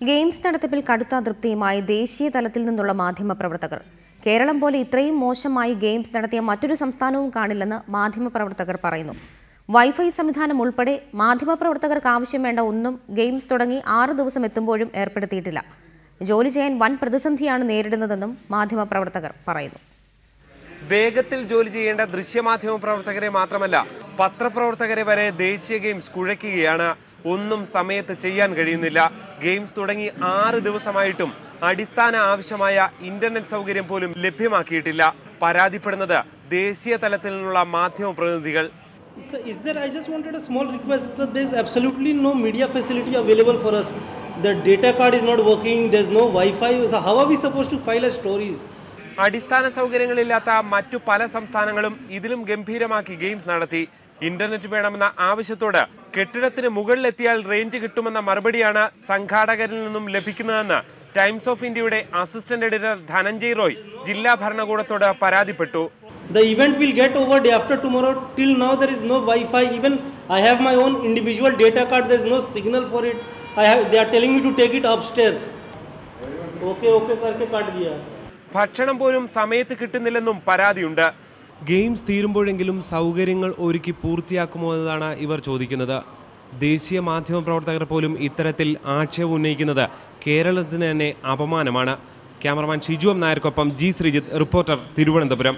Games നടത്തിപ്പിൽ കടുത്ത അതൃപ്തിയുമായി ദേശീയ തലത്തിൽ നിന്നുള്ള മാധ്യമപ്രവർത്തകർ. കേരളം പോലെ ഇത്രയും മോശമായി ഗെയിംസ് നടത്തിയ മറ്റൊരു സംസ്ഥാനവും കാണില്ലെന്ന് മാധ്യമപ്രവർത്തകർ പറയുന്നു. വൈഫൈ സംവിധാനം ഉൾപ്പെടെ മാധ്യമപ്രവർത്തകർക്ക് ആവശ്യം വേണ്ട ഒന്നും ഗെയിംസ് തുടങ്ങി 6 ദിവസം എത്തുമ്പോഴും ഏർപ്പെടുത്തിയിട്ടില്ല. ജോലി ചെയ്യാൻ വൻ പ്രതിസന്ധിയാണ് നേരിടുന്നതെന്നും മാധ്യമപ്രവർത്തകർ പറയുന്നു. വേഗത്തിൽ ജോലി ചെയ്യേണ്ട ദൃശ്യമാധ്യമ പ്രവർത്തകരെ മാത്രമല്ല, പത്രപ്രവർത്തകരെ വരെ ദേശീയ ഗെയിംസ് കുഴയ്ക്കുകയാണ്. ഒന്നും സമയത്ത് ചെയ്യാൻ കഴിയുന്നില്ല. ഗെയിംസ് തുടങ്ങി 6 ദിവസമായിട്ടും അടിസ്ഥാന ആവശ്യമായ ഇന്റർനെറ്റ് സൗകര്യം പോലും ലഭ്യമാക്കിയിട്ടില്ല. പരാതിപ്പെടുന്നത് ദേശീയ തലത്തിൽ നിന്നുള്ള മാധ്യമ പ്രതിനിധികൾ. I just wanted a small request. Sir, there is absolutely no media facility available for us. The data card is not working. There is no Wi-Fi. How are we supposed to file our stories? അടിസ്ഥാന സൗകര്യങ്ങളില്ലാത്ത മറ്റു പല സംസ്ഥാനങ്ങളും ഇതിലും ഗംഭീരമാക്കി games നടത്തി. Internet വേണമെന്ന ആവശ്യത്തോട് കെട്ടിടത്തിന് മുകളിലെത്തിയാൽ range കിട്ടുമെന്ന മറുപടിയാണ് സംഘാടകരിൽ നിന്നും ലഭിക്കുന്നതെന്ന് ടൈംസ് ഓഫ് ഇന്ത്യയുടെ അസിസ്റ്റന്റ് എഡിറ്റർ ധനഞ്ജയ് റോയ് ജില്ലാ ഭരണകൂടത്തോട് പരാതിപ്പെട്ടു. The event will get over day after tomorrow. Till now there is no Wi-Fi. Even I have my own individual data card. There is no signal for it. They are telling me to take it upstairs. Okay करके काट दिया. ഭക്ഷണം പോലും സമയത്ത് കിട്ടുന്നില്ലെന്നും പരാതിയുണ്ട്. Games തീരുമ്പോഴെങ്കിലും സൗകര്യങ്ങൾ ഒരുക്കി പൂർത്തിയാക്കുമോ എന്നതാണ് ഇവർ ചോദിക്കുന്നത്. ദേശീയ മാധ്യമ പ്രവർത്തകർ പോലും ഇത്തരത്തിൽ ആക്ഷേപം ഉന്നയിക്കുന്നത് കേരളത്തിന് തന്നെ അപമാനമാണ്. ക്യാമറമാൻ ഷിജു എം നായർക്കൊപ്പം ജി ശ്രീജിത്ത്, റിപ്പോർട്ടർ, തിരുവനന്തപുരം.